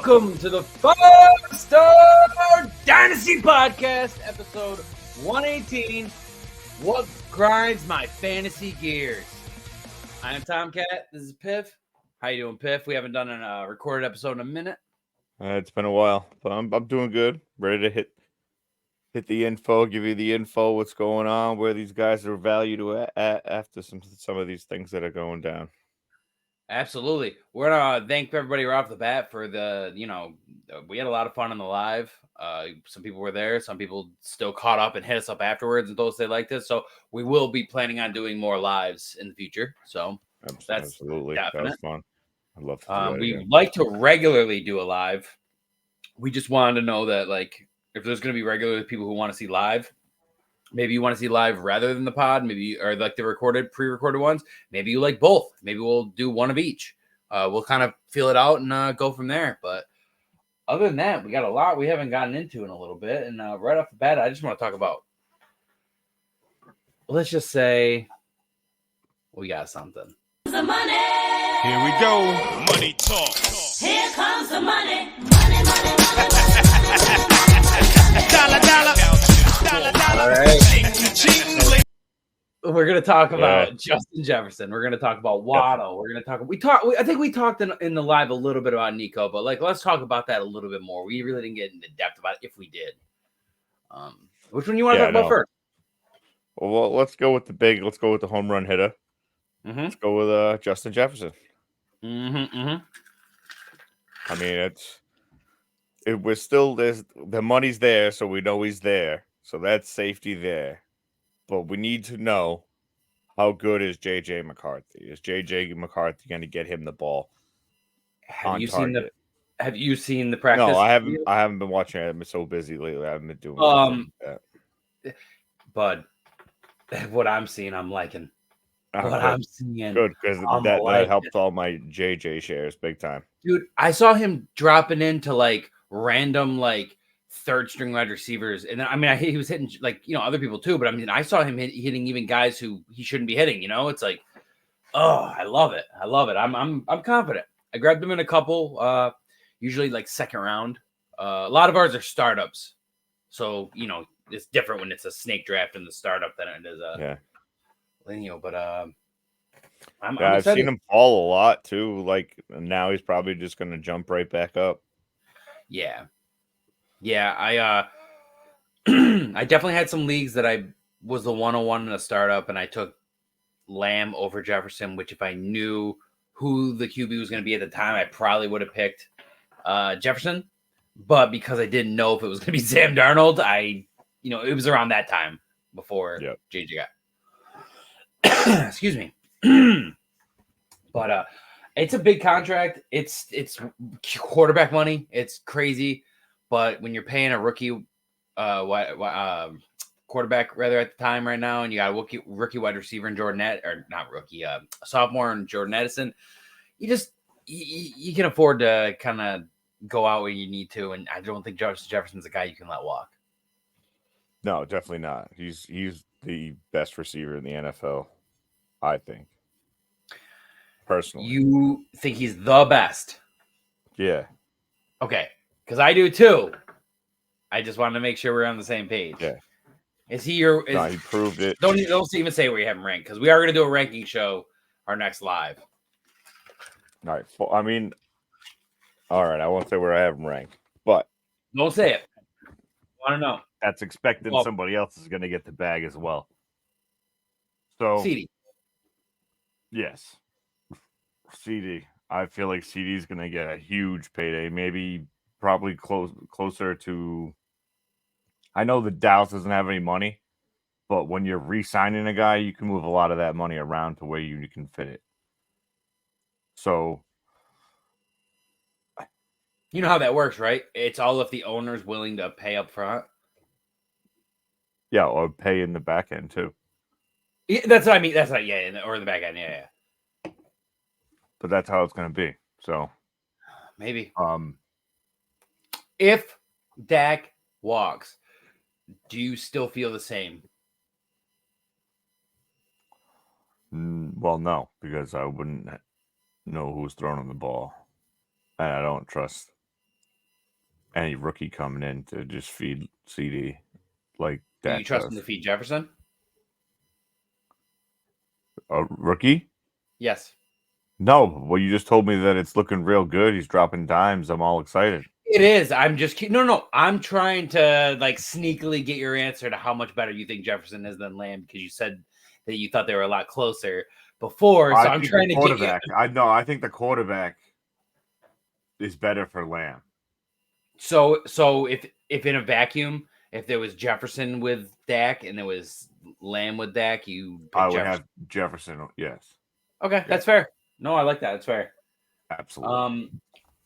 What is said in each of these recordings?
Welcome to the 5-Star Dynasty Podcast, episode 118, What Grinds My Fantasy Gears. I am Tomcat, this is Piff. How you doing, Piff? We haven't done a recorded episode in a minute. It's been a while, but I'm doing good. Ready to hit the info, give you the info, what's going on, where these guys are valued at after some of these things that are going down. Absolutely. We're going to thank everybody right off the bat for we had a lot of fun on the live. Some people were there. Some people still caught up and hit us up afterwards and told us they liked it. So we will be planning on doing more lives in the future. So that's absolutely definite. That was fun. I'd love to do that we again. like to regularly do a live. We just wanted to know that, like, if there's going to be regular people who want to see live, maybe you want to see live rather than the pod, maybe, or like the pre-recorded ones. Maybe you like both. Maybe we'll do one of each. We'll kind of feel it out and go from there. But other than that, we got a lot we haven't gotten into in a little bit. And right off the bat, I just want to talk about, let's just say we got something. The money. Here we go. Money talk. Here comes the money. Money, money, money. Dollar. All right. We're going to talk about Justin Jefferson. We're going to talk about Waddle. We're going to talk. I think we talked in the live a little bit about Nico, but let's talk about that a little bit more. We really didn't get into depth about it if we did. Which one you want to talk about first? Well, let's go with let's go with the home run hitter. Mm-hmm. Let's go with Justin Jefferson. Mm-hmm. I mean, we're still the money's there, so we know he's there. So that's safety there. But we need to know, how good is J.J. McCarthy? Is J.J. McCarthy going to get him the ball? Have you seen the practice? No, I haven't been watching it. I've been so busy lately. I haven't been doing that. But what I'm seeing, I'm liking. I'm seeing. Good, because that helps all my JJ shares big time. Dude, I saw him dropping into random third string wide receivers, and then he was hitting other people too. But I saw him hitting even guys who he shouldn't be hitting. It's like, oh, I love it. I'm confident. I grabbed him in a couple, usually second round. A lot of ours are startups, so it's different when it's a snake draft in the startup than it is lineal. But I've seen him fall a lot too. Now he's probably just going to jump right back up. Yeah. I I definitely had some leagues that I was the 101 in a startup, and I took Lamb over Jefferson, which if I knew who the QB was going to be at the time, I probably would have picked Jefferson. But because I didn't know if it was going to be Sam Darnold, it was around that time before JJ got. Excuse me. But it's a big contract. It's quarterback money. It's crazy. But when you're paying a rookie quarterback rather at the time right now, and you got a rookie wide receiver in sophomore in Jordan Edison, you can afford to kind of go out where you need to. And I don't think Justin Jefferson's a guy you can let walk. No, definitely not. He's the best receiver in the NFL, I think. Personally. You think he's the best? Yeah. Okay. Because I do too. I just wanted to make sure we're on the same page. Yeah. Is he No, he proved it. Don't even say where you have him ranked, because we are going to do a ranking show our next live. All right. All right. I won't say where I have him ranked, but don't say it. I want to know. That's expecting somebody else is going to get the bag as well. So CD. Yes. CD. I feel like CD is going to get a huge payday. Maybe probably closer to. I know the Dallas doesn't have any money, but when you're re-signing a guy, you can move a lot of that money around to where you can fit it. So, you know how that works, right? It's all if the owner's willing to pay up front. Yeah, or pay in the back end too. Yeah, that's what I mean. That's not or in the back end. Yeah. But that's how it's going to be. So maybe. If Dak walks, do you still feel the same? Well, no, because I wouldn't know who's throwing the ball, and I don't trust any rookie coming in to just feed CD like Do you Dak trust him does. to feed Jefferson? A rookie? Yes. No. Well, you just told me that it's looking real good. He's dropping dimes. I'm all excited. It is. I'm just no. I'm trying to like sneakily get your answer to how much better you think Jefferson is than Lamb because you said that you thought they were a lot closer before. So I'm trying to get you. I think the quarterback is better for Lamb. So if in a vacuum, if there was Jefferson with Dak and there was Lamb with Dak, you pick I would Jefferson. have Jefferson. Yes, Okay, that's fair. No, I like that. That's fair. absolutely.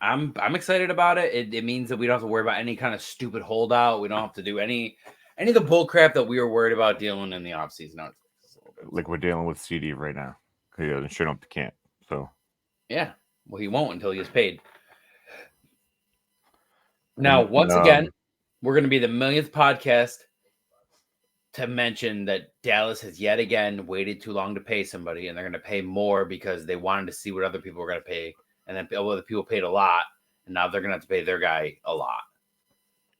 I'm excited about it. It means that we don't have to worry about any kind of stupid holdout. We don't have to do any of the bull crap that we were worried about dealing in the offseason. No, Like we're dealing with CD right now. He doesn't show up to camp. So yeah. Well, he won't until he gets paid. Now, and, once again, we're going to be the millionth podcast to mention that Dallas has yet again waited too long to pay somebody, and they're going to pay more because they wanted to see what other people were going to pay, and then other people paid a lot, and now they're going to have to pay their guy a lot.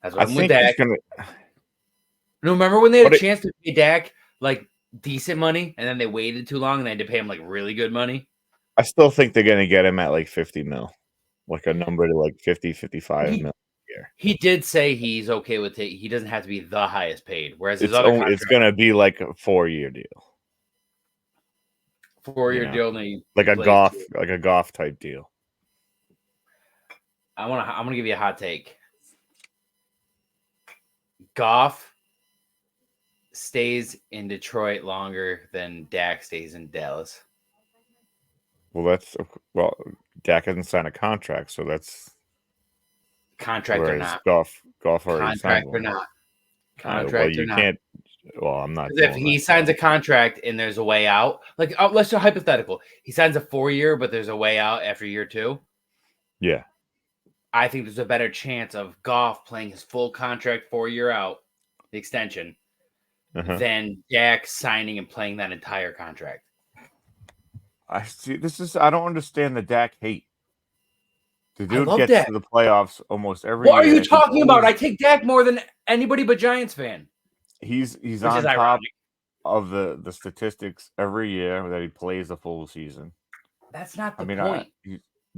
That's what I I'm with think Dak. he's gonna. No, remember when they had What a it- chance to pay Dak like decent money, and then they waited too long, and they had to pay him like really good money? I still think they're gonna get him at like 50 mil, like a number to like 50, 55 mil. He did say he's okay with it. He doesn't have to be the highest paid, whereas his It's other only, contract, it's gonna be like a 4-year deal, 4-year you know, deal, and he like a plays golf type deal. I'm gonna give you a hot take. Goff stays in Detroit longer than Dak stays in Dallas. Well, Dak hasn't signed a contract, so that's Contract or whereas not. golf already signed Contract or one. not. Well, Contract or you not. can't. Well, I'm not. If he signs a contract and there's a way out, like let's do hypothetical. He signs a 4-year, but there's a way out after year 2. Yeah. I think there's a better chance of Goff playing his full contract 4-year out, the extension, than Dak signing and playing that entire contract. I see. I don't understand the Dak hate. The dude love gets Dak. to the playoffs almost every What year. are you talking about? I take Dak more than anybody but Giants fan. He's Which on is top ironic. of the statistics every year that he plays the full season. That's not the I mean, point.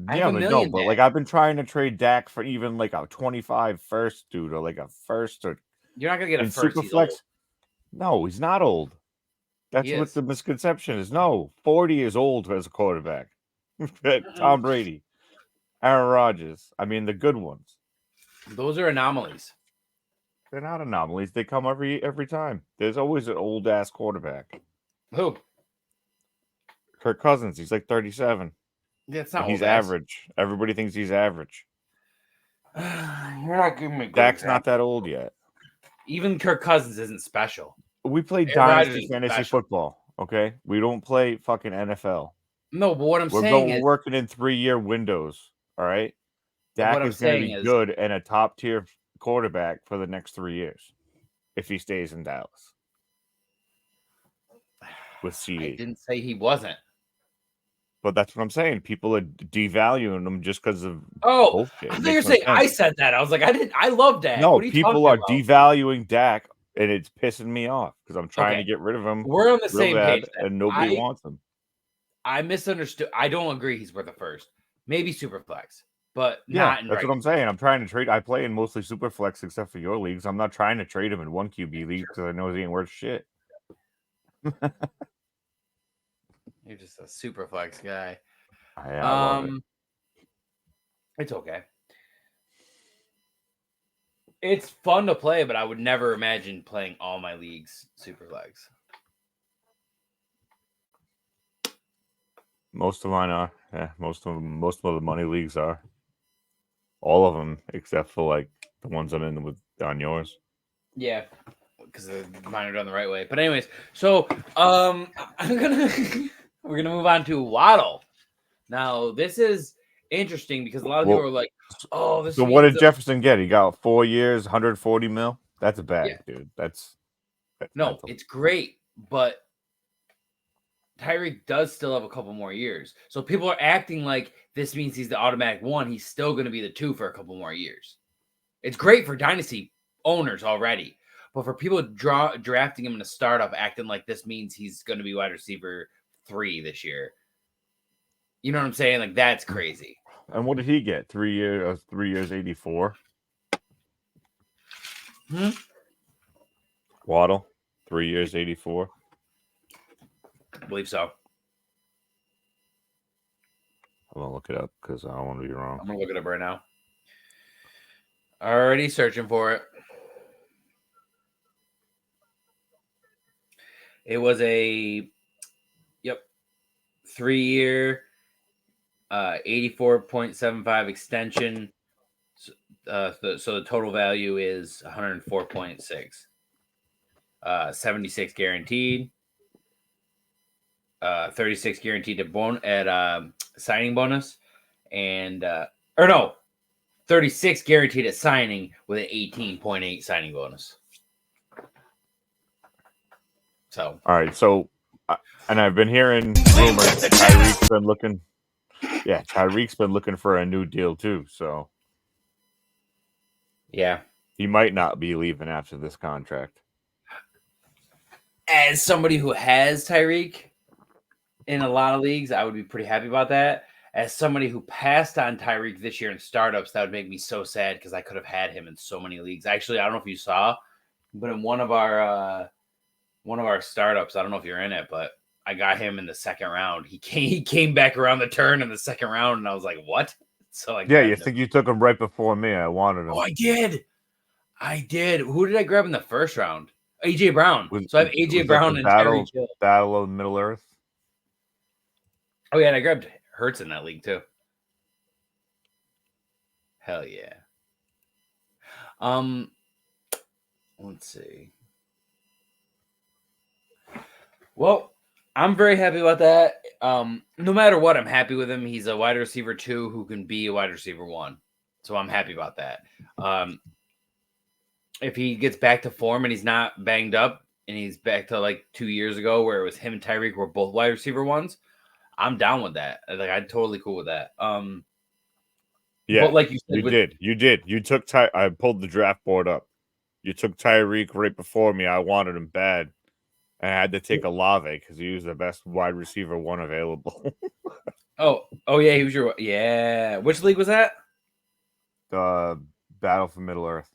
I yeah, have a but million but Dak. like I've been trying to trade Dak for even like a 25 first, dude, or like a first, or You're not gonna get a in first. He's old. Superflex. No, he's not old. That's He what is. the misconception is. No, 40 is old as a quarterback. Tom Brady, Aaron Rodgers. I mean, the good ones. Those are anomalies. They're not anomalies. They come every time. There's always an old ass quarterback. Who? Kirk Cousins. He's like 37. That's not He's old ass. average. Everybody thinks he's average. You're not giving me a good Dak's example. not that old yet. Even Kirk Cousins isn't special. We play Aaron Dynasty Rodgers is Fantasy special. Football. Okay, we don't play fucking NFL. No, but what I'm We're saying is, working in 3-year windows. All right, Dak what I'm is going to saying be is- good and a top tier quarterback for the next 3 years if he stays in Dallas with I CD. didn't say he wasn't. But that's what I'm saying. People are devaluing him just because of bullshit. I It thought you were makes no saying I sense. said that. I was like, I love Dak. No, What are you people talking are about? devaluing Dak, and it's pissing me off because I'm trying Okay. to get rid of him. We're on the real same bad, page then. and nobody wants him. I misunderstood. I don't agree he's worth a first. Maybe Superflex, but Yeah, not in that's regular. what I'm saying. I'm trying to trade. I play in mostly Superflex except for your leagues. I'm not trying to trade him in one QB league because I know he ain't worth shit. You're just a Superflex guy. I love it. It's okay. It's fun to play, but I would never imagine playing all my leagues Superflex. Most of mine are. Yeah, most of the money leagues are. All of them except for like the ones I'm in with on yours. Yeah, because mine are done the right way. But anyways, so we're gonna move on to Waddle. Now this is interesting because a lot of people are like, "Oh, this." So what did Jefferson get? He got 4 years, 140 mil. That's a bag, dude. That's it's great, but Tyreek does still have a couple more years. So people are acting like this means he's the automatic 1. He's still going to be the 2 for a couple more years. It's great for dynasty owners already, but for people drafting him in a startup, acting like this means he's going to be wide receiver 3 this year. You know what I'm saying? Like, that's crazy. And what did he get? 3 years, 84. Waddle, 3 years, 84. I believe so. I'm gonna look it up because I don't want to be wrong. I'm gonna look it up right now. Already searching for it. It was a 3-year, 84.75 extension. So the total value is 104.6. 76 guaranteed. 36 guaranteed at signing bonus, and 36 guaranteed at signing with an 18.8 signing bonus. So, all right. So, and I've been hearing rumors that Tyreek's been looking. Yeah, Tyreek's been looking for a new deal too. So, yeah, he might not be leaving after this contract. as somebody who has Tyreek in a lot of leagues, I would be pretty happy about that. As somebody who passed on Tyreek this year in startups, that would make me so sad because I could have had him in so many leagues. Actually, I don't know if you saw, but in one of our startups, I don't know if you're in it, but I got him in the second round. He came back around the turn in the second round, and I was like, "What?" So you think you took him right before me? I wanted him. Oh, I did. Who did I grab in the first round? AJ Brown. So I have AJ Brown and Tyreek Hill. Battle of Middle Earth. Oh yeah, and I grabbed Hurts in that league too. Hell yeah. Let's see. Well, I'm very happy about that. No matter what, I'm happy with him. He's a wide receiver 2 who can be a wide receiver 1. So I'm happy about that. If he gets back to form and he's not banged up and he's back to like 2 years ago where it was him and Tyreek were both wide receiver 1s, I'm down with that. Like, I'm totally cool with that. Yeah, but like you said, you did. You took I pulled the draft board up. You took Tyreek right before me. I wanted him bad. And I had to take Olave because he was the best wide receiver 1 available. oh yeah, he was your Which league was that? The Battle for Middle Earth.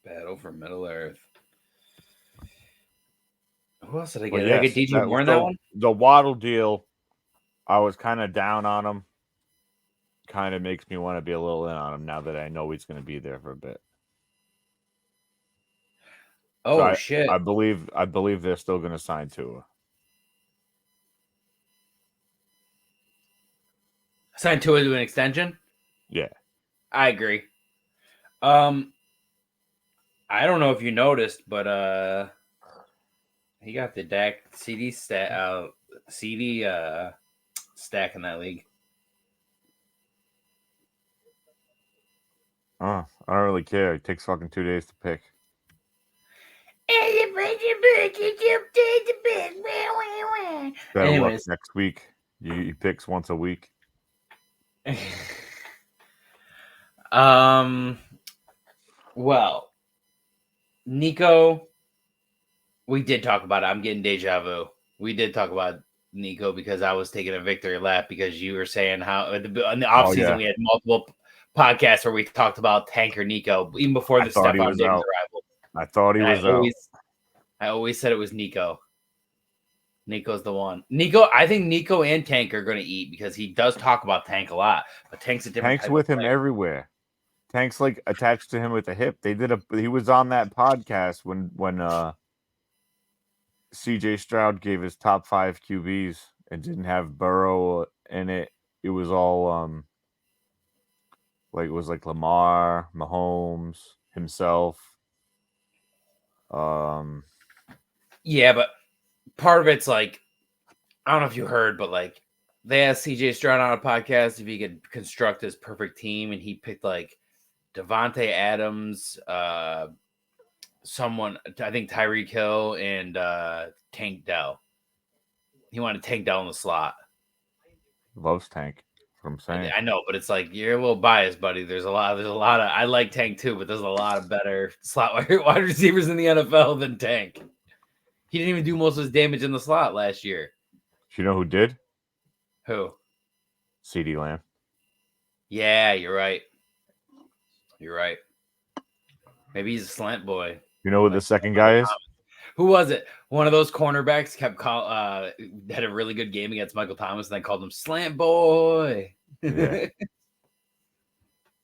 Battle for Middle Earth. Who else did I get? Well, did I get DJ Moore in that one? The Waddle deal, I was kind of down on him. Kind of makes me want to be a little in on him now that I know he's going to be there for a bit. Oh, so shit. I believe they're still going to sign Tua. Sign Tua to an extension? Yeah. I agree. I don't know if you noticed, but he got the Dak CD stack in that league. I don't really care. It takes fucking 2 days to pick. Anyways, next week. He picks once a week. Well, Nico, we did talk about it. I'm getting deja vu. We did talk about Nico because I was taking a victory lap because you were saying how in the offseason we had multiple podcasts where we talked about Tanker Nico even before the Stephon Diggs arrival. I thought he was out. I always said it was Nico. Nico's the one. Nico, I think Nico and Tank are going to eat because he does talk about Tank a lot, but Tank's a different. Tank's with him everywhere. Tank's like attached to him with a hip. He was on that podcast when CJ Stroud gave his top 5 QBs and didn't have Burrow in it. It was all it was like Lamar, Mahomes, himself. Yeah, but part of it's like, I don't know if you heard, but like they asked CJ Stroud on a podcast if he could construct his perfect team, and he picked like Devontae Adams, someone, I think Tyreek Hill, and Tank Dell. He wanted Tank Dell in the slot. Loves Tank. what I'm saying. I know, but it's like you're a little biased, buddy. There's a lot of. I like Tank too, but there's a lot of better slot wide receivers in the NFL than Tank. He didn't even do most of his damage in the slot last year. Do you know who did? Who? CeeDee Lamb. Yeah, you're right. You're right. Maybe he's a slant boy. You know who the second guy is? Who was it? One of those cornerbacks had a really good game against Michael Thomas, and they called him Slant Boy. Yeah.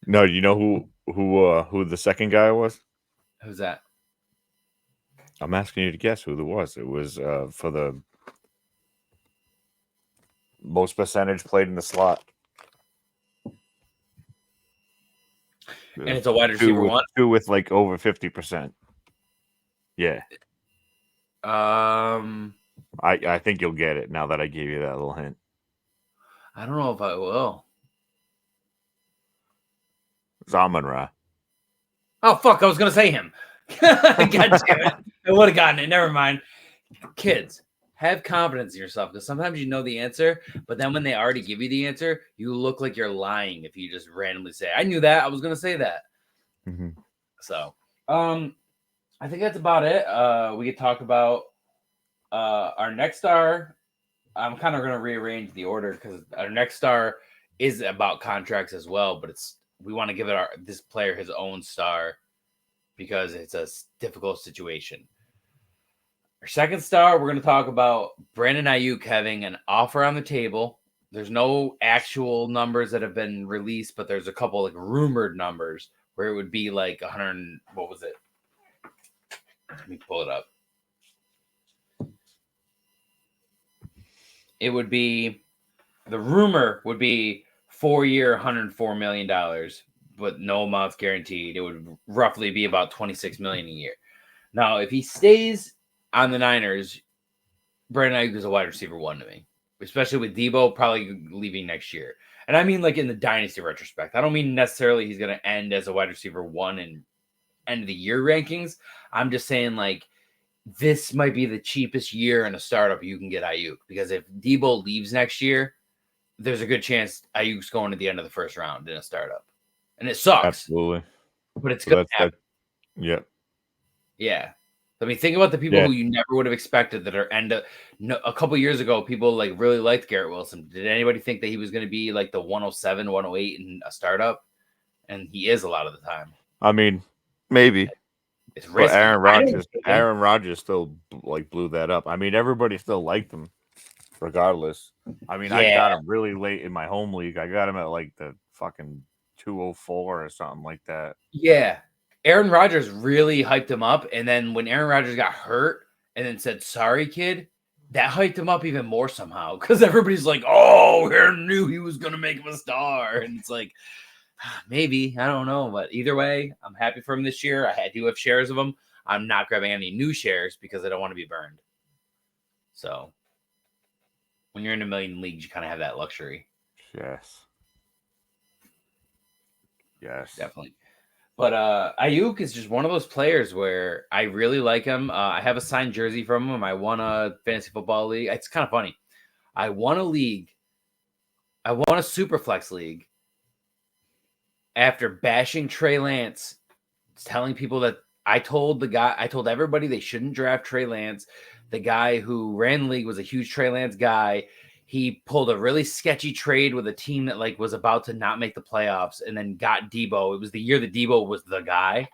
No, you know who the second guy was? Who's that? I'm asking you to guess who it was. It was for the most percentage played in the slot. And it's a wide receiver one? Two with like over 50%. Yeah. I think you'll get it now that I gave you that little hint. I don't know if I will. Zamon-Ra. Oh, fuck. I was going to say him. God damn it. I would have gotten it. Never mind. Kids, have confidence in yourself because sometimes you know the answer, but then when they already give you the answer, you look like you're lying if you just randomly say, I knew that. I was going to say that. Mm-hmm. So, I think that's about it. We could talk about our next star. I'm kind of going to rearrange the order because our next star is about contracts as well, but we want to give this player his own star because it's a difficult situation. Our second star, we're going to talk about Brandon Ayuk having an offer on the table. There's no actual numbers that have been released, but there's a couple like rumored numbers where it would be like 100. What was it? Let me pull it up. It would be, the rumor would be 4-year, $104 million, but no amounts guaranteed. It would roughly be about $26 million a year. Now, if he stays on the Niners, Brandon Ayuk is a wide receiver one to me, especially with Debo probably leaving next year. And I mean like in the dynasty retrospect. I don't mean necessarily he's going to end as a wide receiver one in end of the year rankings. I'm just saying like this might be the cheapest year in a startup you can get Ayuk, because if Debo leaves next year, there's a good chance Ayuk's going to the end of the first round in a startup. And it sucks. Absolutely. But it's good. Yeah. Yeah. I mean, think about the people who you never would have expected that are a couple years ago, people like really liked Garrett Wilson. Did anybody think that he was going to be like the 107, 108 in a startup? And he is a lot of the time. I mean, maybe. It's risky. But Aaron Rodgers still like blew that up. I mean, everybody still liked him regardless. I mean, I got him really late in my home league. I got him at like the fucking 204 or something like that. Yeah. Aaron Rodgers really hyped him up. And then when Aaron Rodgers got hurt and then said, sorry, kid, that hyped him up even more somehow. Because everybody's like, oh, Aaron knew he was going to make him a star. And it's like, maybe. I don't know. But either way, I'm happy for him this year. I do have shares of him. I'm not grabbing any new shares because I don't want to be burned. So when you're in a million leagues, you kind of have that luxury. Yes. Definitely. But Ayuk is just one of those players where I really like him. I have a signed jersey from him. I won a fantasy football league. It's kind of funny. I won a league. I won a Superflex league after bashing Trey Lance, telling people that I told everybody they shouldn't draft Trey Lance. The guy who ran the league was a huge Trey Lance guy. He pulled a really sketchy trade with a team that like was about to not make the playoffs and then got Debo. It was the year that Debo was the guy.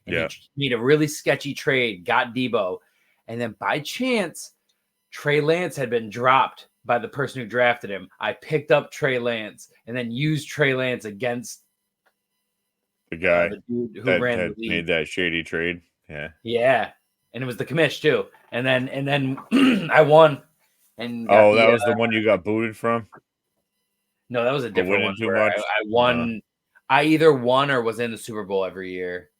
And he made a really sketchy trade, got Debo. And then by chance, Trey Lance had been dropped by the person who drafted him. I picked up Trey Lance and then used Trey Lance against the guy the dude who ran the league. Made that shady trade. Yeah. Yeah. And it was the commish too. And then I won. And that was the one you got booted from? No, that was a different one. Too much? I won. I either won or was in the Super Bowl every year,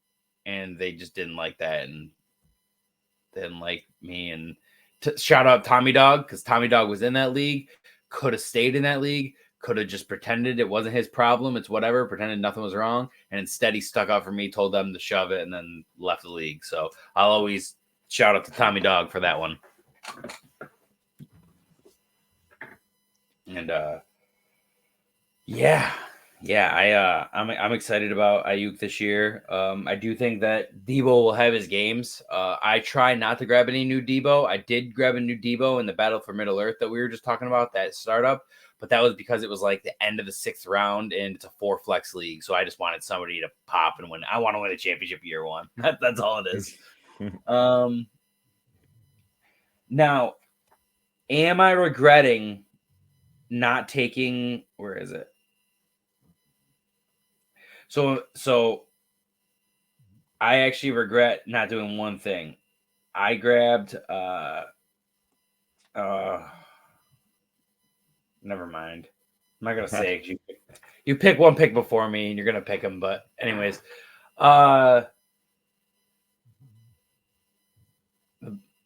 and they just didn't like that and didn't like me. And shout out Tommy Dog, because Tommy Dog was in that league, could have stayed in that league, could have just pretended it wasn't his problem. It's whatever, pretended nothing was wrong, and instead he stuck up for me, told them to shove it, and then left the league. So I'll always shout out to Tommy Dog for that one. And Yeah. I'm excited about Ayuk this year. I do think that Debo will have his games. I try not to grab any new Debo. I did grab a new Debo in the Battle for Middle Earth that we were just talking about, that startup, but that was because it was like the end of the 6th round and it's a 4 flex league. So I just wanted somebody to pop and win. I want to win a championship year 1. That's all it is. Now, am I regretting not taking, where is it? So I actually regret not doing one thing. I grabbed never mind. I'm not gonna say it. You pick one pick before me and you're gonna pick them, but anyways.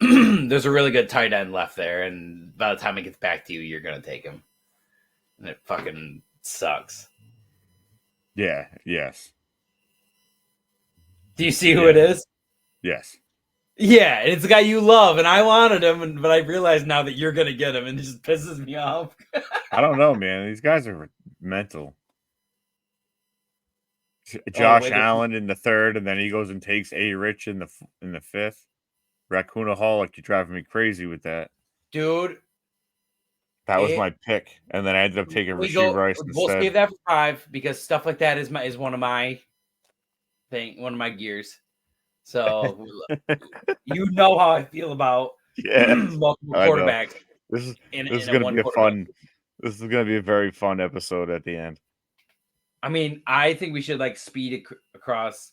There's a really good tight end left there, and by the time it gets back to you, you're gonna take him. And it fucking sucks. Yeah. Yes. Do you see who it is? Yes. Yeah, it's the guy you love, and I wanted him, but I realize now that you're gonna get him, and it just pisses me off. I don't know, man. These guys are mental. Josh Allen in the 3rd, and then he goes and takes A. Rich in the 5th. Raccoonaholic, you're driving me crazy with that, dude. That was my pick, and then I ended up taking Rashee Rice instead. We'll save that for 5 because stuff like that is one of my gears. So you know how I feel about multiple quarterbacks. This is going to be a fun. This is going to be a very fun episode at the end. I mean, I think we should like speed it across.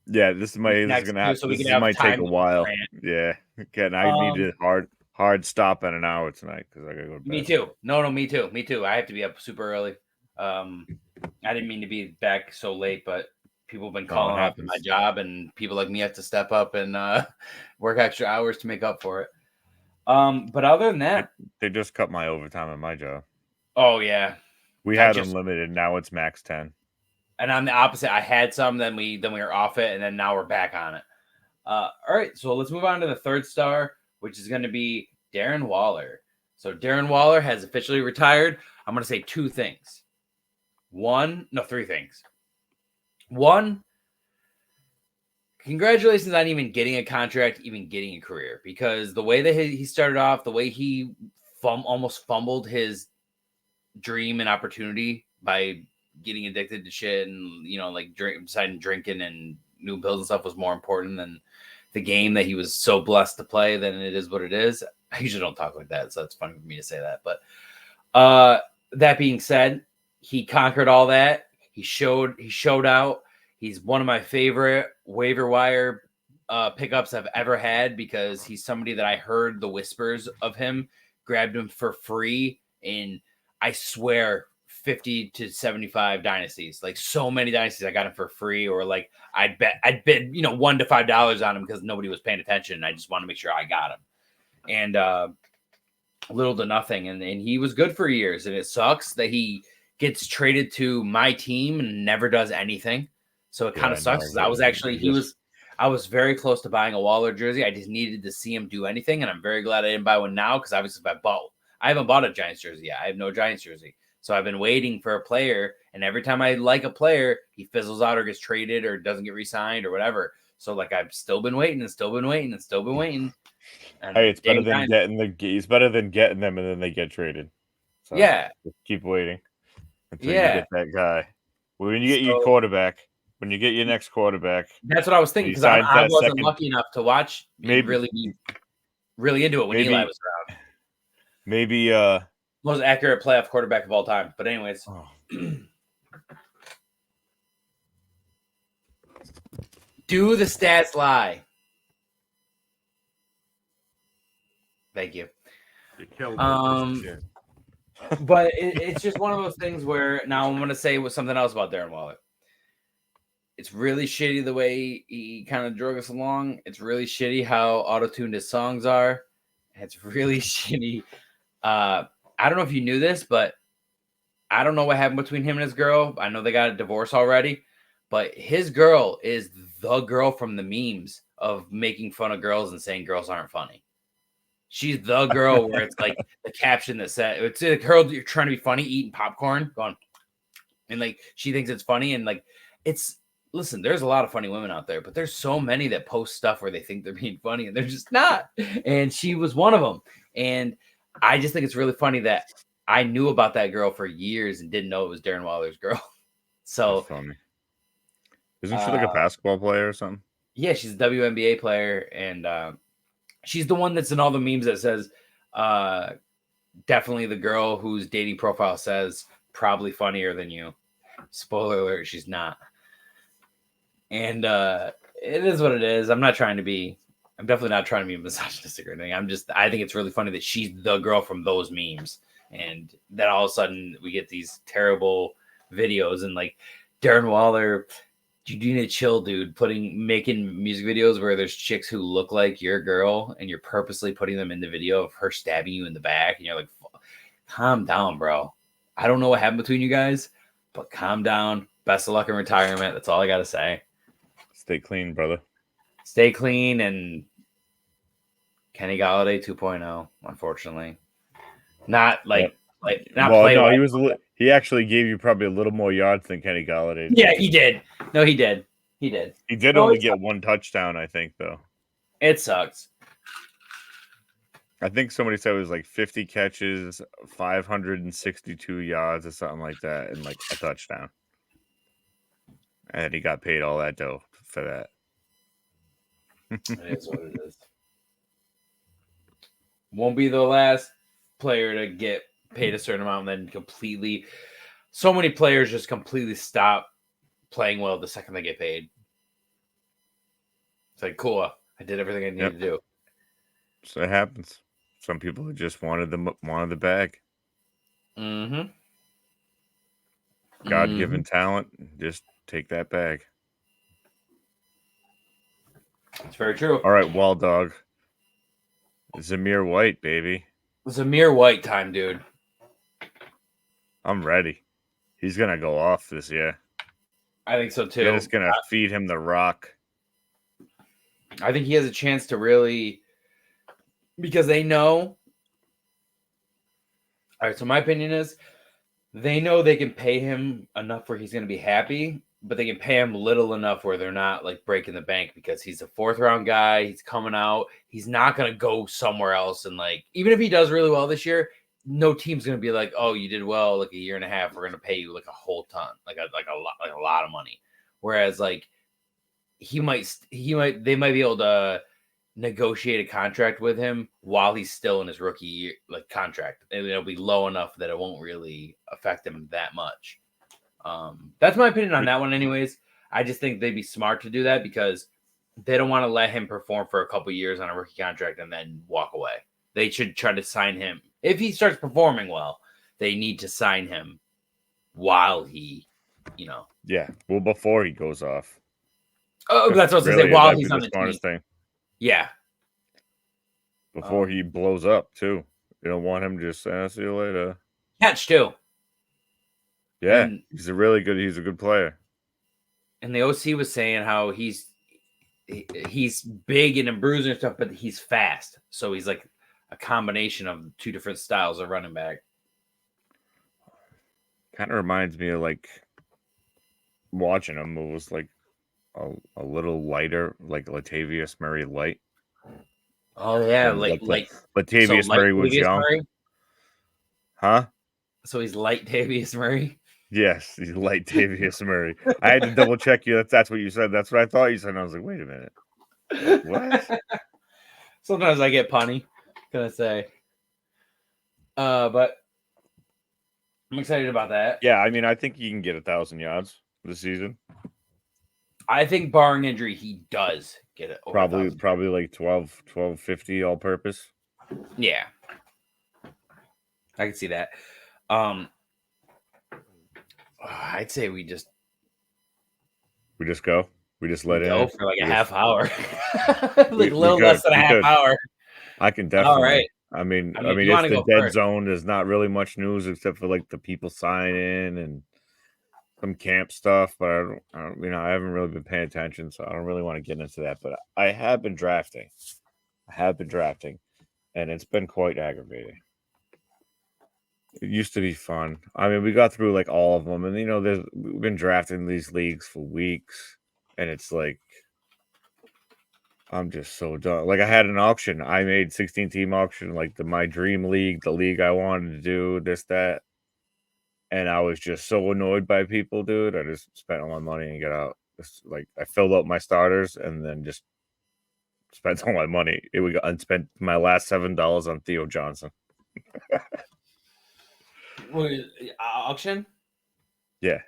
Yeah, this might take a while. Yeah, again, I need a hard stop at an hour tonight because I gotta go to bed. Me too. No, me too. I have to be up super early. I didn't mean to be back so late, but people have been calling up in my job, and people like me have to step up and work extra hours to make up for it. But other than that, they just cut my overtime at my job. Oh yeah, we had unlimited. Now it's max 10. And I'm the opposite. I had some, then we were off it, and then now we're back on it. All right, so let's move on to the 3rd star, which is going to be Darren Waller. So Darren Waller has officially retired. I'm going to say 2 things. 3 things. 1, congratulations on even getting a contract, even getting a career, because the way that he started off, the way he almost fumbled his dream and opportunity by getting addicted to shit and, deciding drinking and new pills and stuff was more important than the game that he was so blessed to play. Then it is what it is. I usually don't talk like that, so it's funny for me to say that. But that being said, he conquered all that. He showed out. He's one of my favorite waiver wire pickups I've ever had, because he's somebody that I heard the whispers of him, grabbed him for free in, I swear, 50 to 75 dynasties. Like, so many dynasties I got him for free, or like I'd bid $1 to $5 on him because nobody was paying attention, and I just want to make sure I got him. And little to nothing, and he was good for years. And it sucks that he gets traded to my team and never does anything. So it kind of sucks, because I was very close to buying a Waller jersey. I just needed to see him do anything, and I'm very glad I didn't buy one now, because obviously if I haven't bought a Giants jersey yet. I have no Giants jersey. So I've been waiting for a player, and every time I like a player, he fizzles out or gets traded or doesn't get re-signed or whatever. So like I've still been waiting and still been waiting and still been waiting. And hey, it's better than getting them and then they get traded. So yeah, just keep waiting until you get that guy. When you get your quarterback, when you get your next quarterback, that's what I was thinking, because I wasn't lucky enough to watch really into it when Eli was around. Maybe most accurate playoff quarterback of all time. But anyways. Do the stats lie? Thank you. But it's just one of those things where now I'm going to say something else about Darren Waller. It's really shitty the way he kind of drug us along. It's really shitty how auto-tuned his songs are. It's really shitty. I don't know if you knew this, but I don't know what happened between him and his girl. I know they got a divorce already, but his girl is the girl from the memes of making fun of girls and saying girls aren't funny. She's the girl where it's like the caption that said it's a girl you're trying to be funny, eating popcorn, going, and like she thinks it's funny, and like it's listen, there's a lot of funny women out there, but there's so many that post stuff where they think they're being funny and they're just not. And she was one of them. And I just think it's really funny that I knew about that girl for years and didn't know it was Darren Waller's girl. So That's funny. Isn't she like a basketball player or something? yeah, she's a WNBA player, and she's the one that's in all the memes that says definitely the girl whose dating profile says probably funnier than you. Spoiler alert, she's not. And it is what it is. I'm definitely not trying to be misogynistic or anything. I think it's really funny that she's the girl from those memes. And then all of a sudden we get these terrible videos and like Darren Waller, you need to chill, dude, making music videos where there's chicks who look like your girl and you're purposely putting them in the video of her stabbing you in the back. And you're like, calm down, bro. I don't know what happened between you guys, but calm down. Best of luck in retirement. That's all I got to say. Stay clean, brother. Stay clean, and Kenny Galladay 2.0, unfortunately. Not like, not well, play no, well. he actually gave you probably a little more yards than Kenny Galladay did. Yeah, he did. No, he did. He did. He did only get one touchdown, I think, though. It sucks. I think somebody said it was like 50 catches, 562 yards or something like that, and like a touchdown. And he got paid all that dough for that. It is what it is. Won't be the last player to get paid a certain amount and then completely. So many players just completely stop playing well the second they get paid. It's like, cool, I did everything I needed to do. So it happens. Some people just wanted the bag. Mm-hmm. God-given talent, just take that bag. It's very true. All right, Wall Dog. Zamir White, baby. Zamir White time, dude. I'm ready. He's gonna go off this year. I think so too. They're just gonna feed him the rock. I think he has a chance to really, because they know. All right, so my opinion is they know they can pay him enough where he's going to be happy, but they can pay him little enough where they're not like breaking the bank because he's a 4th round guy. He's coming out. He's not going to go somewhere else. And like, even if he does really well this year, no team's going to be like, oh, you did well, like a year and a half. We're going to pay you like a whole ton, like a lot of money. Whereas like they might be able to negotiate a contract with him while he's still in his rookie year, like contract, and it'll be low enough that it won't really affect him that much. That's my opinion on that one. Anyways, I just think they'd be smart to do that because they don't want to let him perform for a couple years on a rookie contract and then walk away. They should try to sign him. If he starts performing well, they need to sign him while he, Yeah, well, before he goes off. Oh, that's what I was going to say. While he's on the smartest team. thing. Yeah. Before he blows up, too. You don't want him just saying, see you later. Catch, too. Yeah, he's a good player. And the OC was saying how he's big and a bruiser and stuff, but he's fast. So he's like a combination of 2 different styles of running back. Kind of reminds me of like watching him. It was like a little lighter, like Latavius Murray light. Oh yeah, Latavius Murray was young. Murray? Huh? So he's light Tavius Murray? Yes, he's light Tavius Murray. I had to double check you. That's what you said. That's what I thought you said. And I was like, wait a minute. What? Sometimes I get punny, can I say. But I'm excited about that. Yeah, I mean, I think he can get 1,000 yards this season. I think barring injury, he does get it. Probably like 1250 all purpose. Yeah. I can see that. I'd say we just go. We just let it go for like a half hour. Like a little less than a half hour. I can definitely. All right. I mean, if it's the dead zone. There's not really much news except for like the people signing and some camp stuff, but I haven't really been paying attention, so I don't really want to get into that. But I have been drafting. and it's been quite aggravating. It used to be fun. I mean, we got through like all of them, and we've been drafting these leagues for weeks, and it's like I'm just so done. Like I had an auction. I made 16 team auction, like my dream league, the league I wanted to do, this, that. And I was just so annoyed by people, dude. I just spent all my money and got out. Like I filled up my starters and then just spent all my money. And spent my last $7 on Theo Johnson. Auction? Yeah.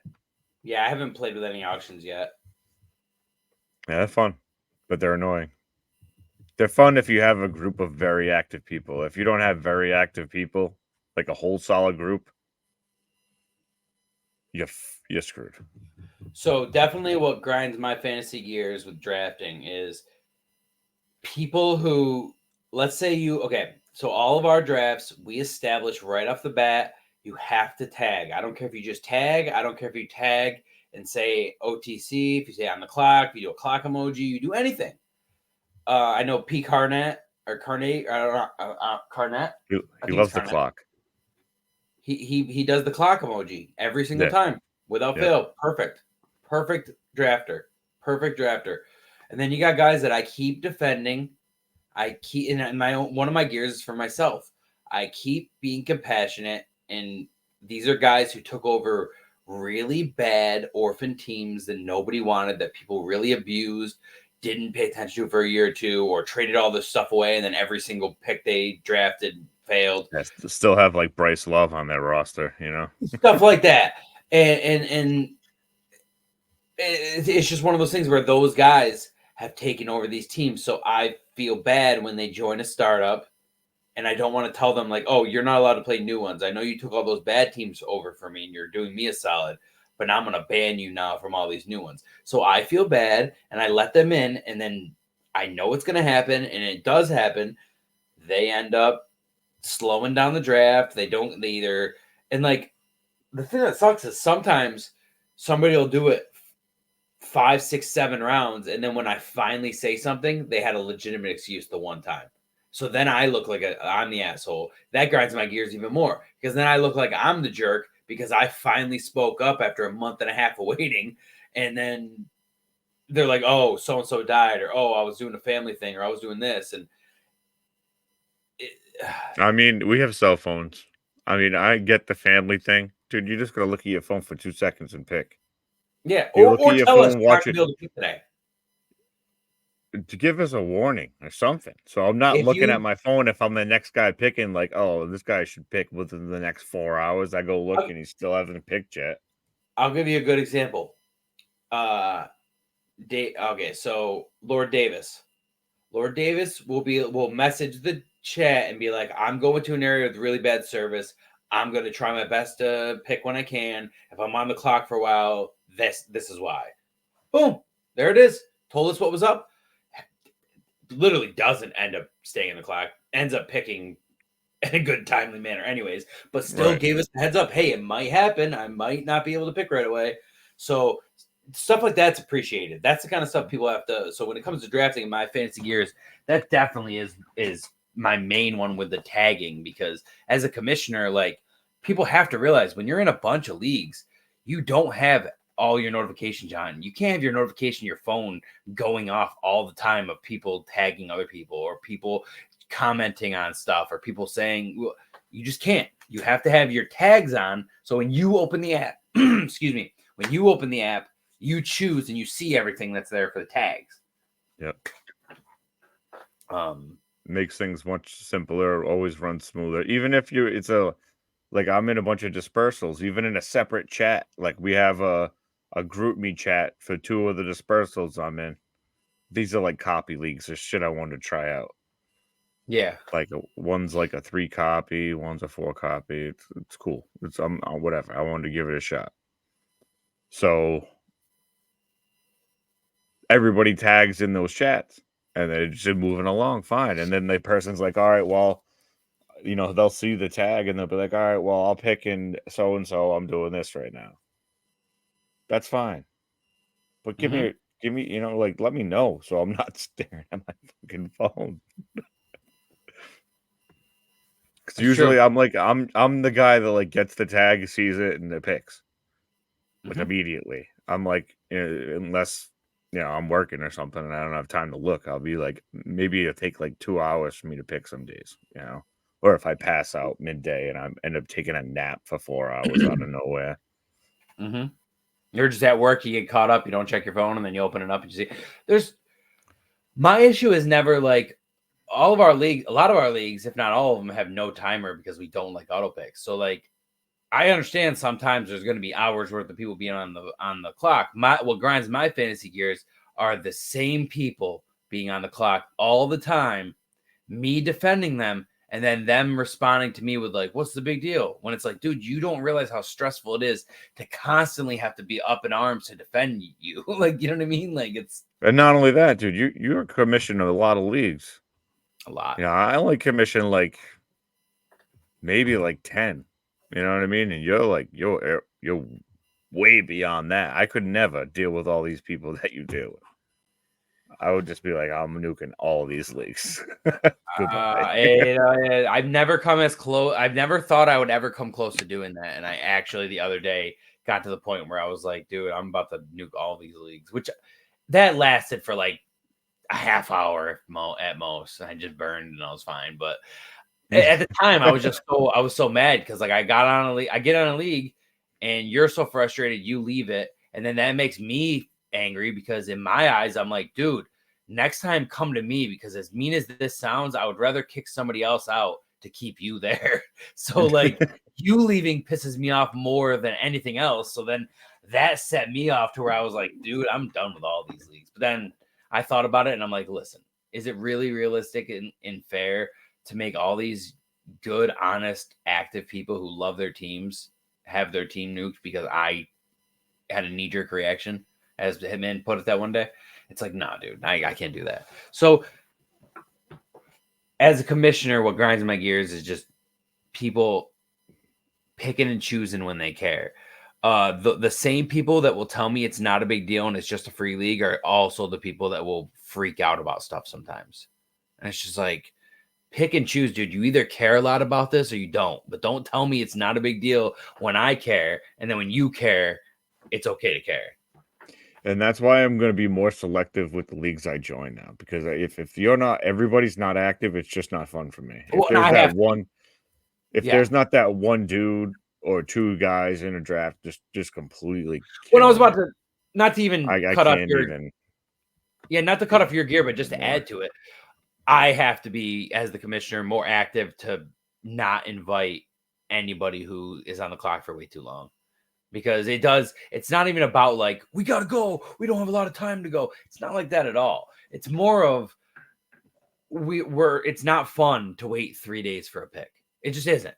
Yeah, I haven't played with any auctions yet. Yeah, they're fun, but they're annoying. They're fun if you have a group of very active people. If you don't have very active people, like a whole solid group, you're screwed. So definitely what grinds my fantasy gears with drafting is people who, let's say so all of our drafts, we establish right off the bat, you have to tag. I don't care if you just tag. I don't care if you tag and say OTC, if you say on the clock, if you do a clock emoji, you do anything. I know P. Carnett or Carnate, Carnett. He loves the clock. He does the clock emoji every single time without fail. Perfect drafter. And then you got guys that I keep defending. I keep in my own, one of my gears is for myself. I keep being compassionate, and these are guys who took over really bad orphan teams that nobody wanted, that people really abused, didn't pay attention to for a year or two, or traded all this stuff away, and then every single pick they drafted failed. Yeah, still have like Bryce Love on their roster, Stuff like that, and it's just one of those things where those guys have taken over these teams. So I feel bad when they join a startup, and I don't want to tell them like, oh, you're not allowed to play new ones. I know you took all those bad teams over for me and you're doing me a solid, but now I'm going to ban you now from all these new ones. So I feel bad and I let them in, and then I know it's going to happen, and it does happen. They end up slowing down the draft. They either, and like the thing that sucks is sometimes somebody will do it 5, 6, 7 rounds, and then when I finally say something, they had a legitimate excuse the one time. So then I look like I'm the asshole. That grinds my gears even more, because then I look like I'm the jerk because I finally spoke up after a month and a half of waiting, and then they're like, "Oh, so and so died," or "Oh, I was doing a family thing," or "I was doing this," and I mean, we have cell phones. I mean, I get the family thing, dude. You just gotta look at your phone for 2 seconds and pick. yeah, You look at your tell us phone, you're not watch gonna it be able to pick today. to give us a warning or something. So I'm not looking at my phone if I'm the next guy picking, like, oh, this guy should pick within the next 4 hours. I go look and he still hasn't picked yet. I'll give you a good example. So Lord Davis will message the chat and be like, I'm going to an area with really bad service. I'm going to try my best to pick when I can. If I'm on the clock for a while, this is why. Boom. There it is. Told us what was up. Literally doesn't end up staying in the clock. Ends up picking in a good, timely manner anyways. But still gave us the heads up. Hey, it might happen. I might not be able to pick right away. So stuff like that's appreciated. That's the kind of stuff people have to. So when it comes to drafting in my fantasy gears, that definitely is my main one with the tagging, because as a commissioner, like, people have to realize when you're in a bunch of leagues, you don't have all your notifications on. You can't have your notification, your phone going off all the time of people tagging other people or people commenting on stuff or people saying, well, you just can't. You have to have your tags on. So when you open the app, excuse me, when you open the app, you choose and you see everything that's there for the tags. Yep. Makes things much simpler, always runs smoother. Even if I'm in a bunch of dispersals, even in a separate chat, like we have a group me chat for 2 of the dispersals I'm in. These are like copy leagues or shit I wanted to try out. Yeah. Like one's like a 3 copy, one's a 4 copy. It's cool. It's whatever. I wanted to give it a shot. So everybody tags in those chats and they're just moving along fine. And then the person's like, all right, well, they'll see the tag and they'll be like, all right, well, I'll pick in so-and-so. I'm doing this right now. That's fine. But give me, let me know so I'm not staring at my fucking phone. Because usually I'm the guy that like gets the tag, sees it, and it picks like immediately. I'm like, unless I'm working or something and I don't have time to look, I'll be like, maybe it'll take like 2 hours for me to pick some days, or if I pass out midday and I end up taking a nap for 4 hours out of nowhere. You're just at work, you get caught up, you don't check your phone, and then you open it up and you see. My issue is never like a lot of our leagues, if not all of them, have no timer because we don't like auto picks. So like, I understand sometimes there's going to be hours worth of people being on the clock. What grinds my fantasy gears are the same people being on the clock all the time, me defending them, and then them responding to me with like, what's the big deal? When it's like, dude, you don't realize how stressful it is to constantly have to be up in arms to defend you. Like, you know what I mean? Like, it's. And not only that, dude, you're commissioned a lot of leagues. A lot. Yeah, I only commission like maybe like 10. You know what I mean? And you're way beyond that. I could never deal with all these people that you deal with. I would just be like, I'm nuking all these leagues. I've never come as close. I've never thought I would ever come close to doing that. And I actually the other day got to the point where I was like, dude, I'm about to nuke all these leagues, which that lasted for like a half hour at most. I just burned and I was fine. But at the time, I was so mad because like I get on a league and you're so frustrated, you leave it. And then that makes me angry because in my eyes, I'm like, dude, next time come to me, because as mean as this sounds, I would rather kick somebody else out to keep you there. So like you leaving pisses me off more than anything else. So then that set me off to where I was like, dude, I'm done with all these leagues. But then I thought about it and I'm like, listen, is it really realistic and fair to make all these good, honest, active people who love their teams have their team nuked because I had a knee-jerk reaction, as Hitman put it that one day? It's like, nah, dude, I can't do that. So as a commissioner, what grinds my gears is just people picking and choosing when they care. The same people that will tell me it's not a big deal and it's just a free league are also the people that will freak out about stuff sometimes. And it's just like, pick and choose, dude. You either care a lot about this or you don't. But don't tell me it's not a big deal when I care. And then when you care, it's okay to care. And that's why I'm going to be more selective with the leagues I join now. Because if everybody's not active, it's just not fun for me. If there's not that one dude or two guys in a draft, just completely. When I was about to, not to even cut off not to cut off your gear, but just to add to it, I have to be, as the commissioner, more active to not invite anybody who is on the clock for way too long. Because it's not even about like, we got to go, we don't have a lot of time to go. It's not like that at all. It's more of it's not fun to wait 3 days for a pick. It just isn't.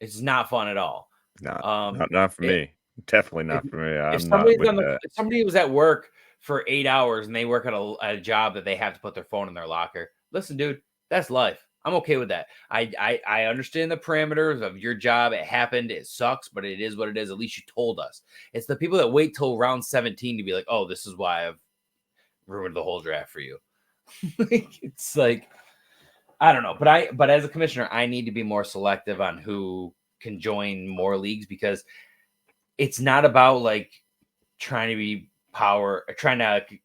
It's not fun at all. Not for me. Definitely not for me. If somebody was at work for 8 hours and they work at a job that they have to put their phone in their locker, listen, dude, that's life. I'm okay with that. I understand the parameters of your job. It happened. It sucks, but it is what it is. At least you told us. It's the people that wait till round 17 to be like, oh, this is why I've ruined the whole draft for you. It's like, I don't know. But as a commissioner, I need to be more selective on who can join more leagues, because it's not about like trying to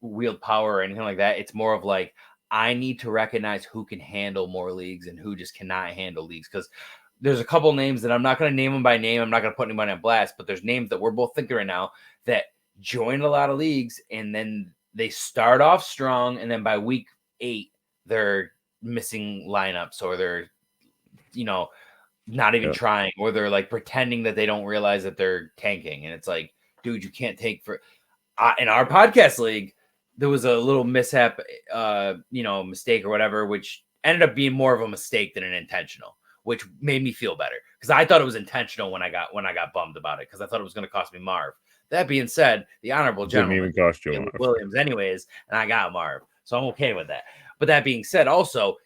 wield power or anything like that. It's more of like, I need to recognize who can handle more leagues and who just cannot handle leagues. Because there's a couple names that I'm not going to name them by name. I'm not going to put anybody on blast, but there's names that we're both thinking right now that join a lot of leagues and then they start off strong. And then by week 8, they're missing lineups, or they're, not even trying, or they're like pretending that they don't realize that they're tanking. And it's like, dude, you can't tank in our podcast league. There was a little mishap, mistake or whatever, which ended up being more of a mistake than an intentional, which made me feel better, because I thought it was intentional when I got bummed about it, because I thought it was going to cost me Marv. That being said, the honorable gentleman didn't even cost you Marv. Williams anyways, and I got Marv, so I'm okay with that. But that being said, also,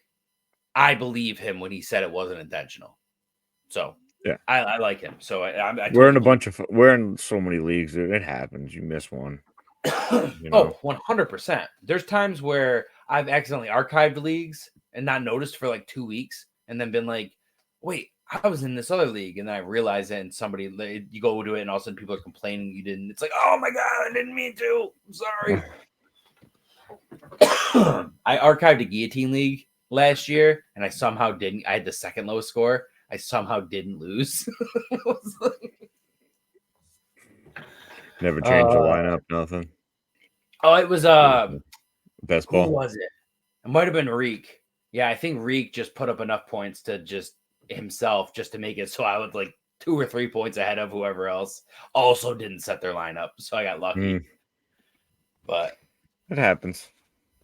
I believe him when he said it wasn't intentional. So yeah, I like him. So we're in so many leagues. It happens. You miss one. 100%. There's times where I've accidentally archived leagues and not noticed for like 2 weeks, and then been like, wait, I was in this other league, and then I realized it, and you go to it, and all of a sudden people are complaining you didn't. It's like, oh my God, I didn't mean to. I'm sorry. I archived a guillotine league last year, and I somehow didn't. I had the second lowest score. I somehow didn't lose. Never changed the lineup, nothing. Oh, it was Best who ball. was it? It might have been Reek. Yeah, I think Reek just put up enough points to just himself just to make it so I was like 2 or 3 points ahead of whoever else also didn't set their lineup. So I got lucky. But it happens.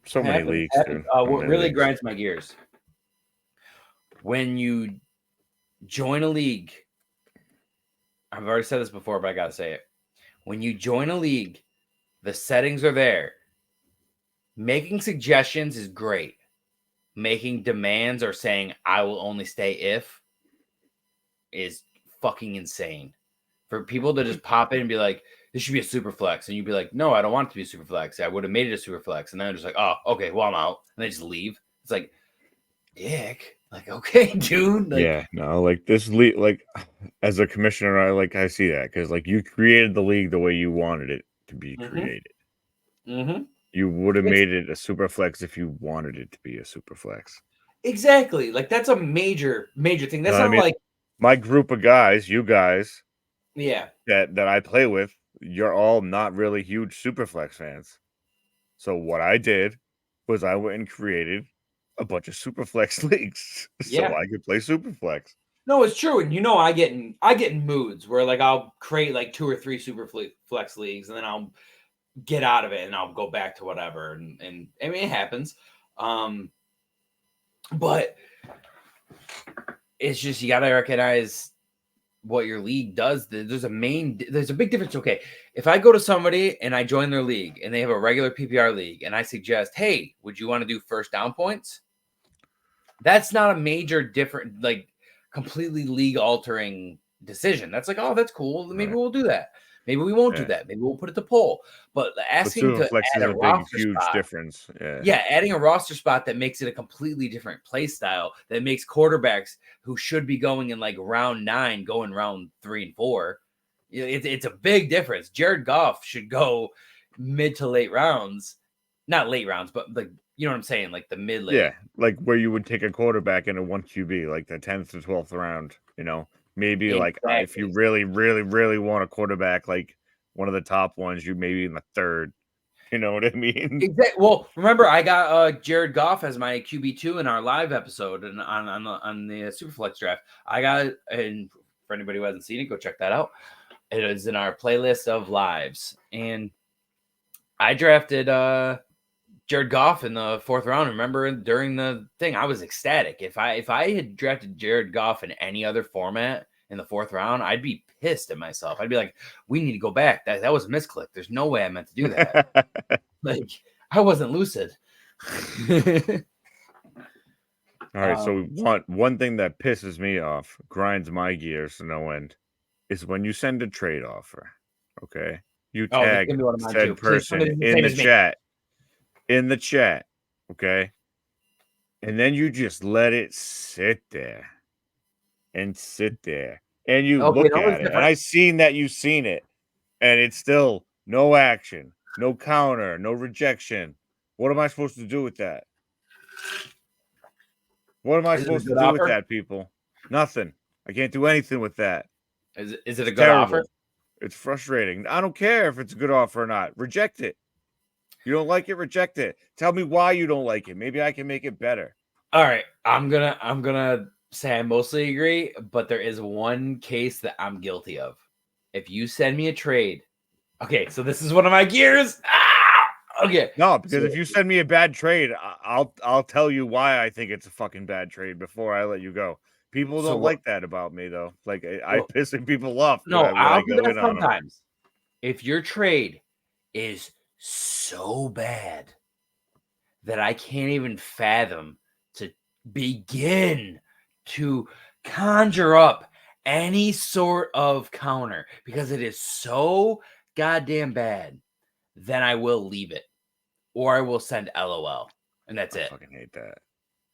So many leagues, dude. What really grinds my gears when you join a league. I've already said this before, but I gotta say it. When you join a league, the settings are there. Making suggestions is great. Making demands or saying I will only stay if is fucking insane. For people to just pop in and be like, this should be a super flex. And you'd be like, no, I don't want it to be a super flex. I would have made it a super flex. And then they're just like, oh, okay, well, I'm out. And they just leave. It's like, dick. Like, okay, dude. Like, yeah, no, like this league, like as a commissioner, I see that because like you created the league the way you wanted it to be created. Mm-hmm. You would have made it a super flex if you wanted it to be a super flex. Exactly. Like that's a major thing. That's not like my group of guys, you guys, yeah, that I play with. You're all not really huge super flex fans. So what I did was I went and created a bunch of super flex leagues so I could play super flex. No, it's true, and I get in moods where like I'll create like 2 or 3 super flex leagues, and then I'll get out of it and I'll go back to whatever, and I mean it happens, but it's just you got to recognize what your league does. There's a big difference. Okay, if I go to somebody and I join their league and they have a regular PPR league and I suggest, hey, would you want to do first down points? That's not a major different, like completely league altering decision. That's like, oh, that's cool. Maybe we'll do that. Maybe we won't do that. Maybe we'll put it to poll. But asking to add a roster huge spot, difference. Yeah, adding a roster spot that makes it a completely different play style, that makes quarterbacks who should be going in like round 9 going round 3 and 4. It's a big difference. Jared Goff should go mid to late rounds, not late rounds, but like you know what I'm saying, like the mid late. Yeah, like where you would take a quarterback in a 1 QB, like the 10th to 12th round. You know, maybe like if you really, really, really want a quarterback, like one of the top ones, you maybe in the 3rd. You know what I mean? Exactly. Well, remember I got Jared Goff as my QB2 in our live episode and on the Superflex draft. I got, and for anybody who hasn't seen it, go check that out. It is in our playlist of lives, and I drafted Jared Goff in the 4th round. Remember during the thing, I was ecstatic. If I had drafted Jared Goff in any other format in the 4th round, I'd be pissed at myself. I'd be like, we need to go back. That was a misclick. There's no way I meant to do that. Like I wasn't lucid. All right, so one thing that pisses me off, grinds my gears to no end, is when you send a trade offer. Okay, you tag said person in the chat. Okay, and then you just let it sit there, and you look at it, and I seen that you've seen it, and it's still no action, no counter, no rejection. What am I supposed to do with that? What am I supposed to do with that, people? Nothing. I can't do anything with that. Is it a good offer? It's frustrating. I don't care if it's a good offer or not. Reject it. You don't like it, reject it. Tell me why you don't like it. Maybe I can make it better. All right. I'm gonna say I mostly agree, but there is one case that I'm guilty of. If you send me a trade, okay, so this is one of my gears. Okay. No, because if you send me a bad trade, I'll tell you why I think it's a fucking bad trade before I let you go. People don't like that about me though. Like I pissing people off. No, I'll do that sometimes. If your trade is so bad that I can't even fathom to begin to conjure up any sort of counter because it is so goddamn bad, then I will leave it. Or I will send LOL. And that's it. I fucking hate that.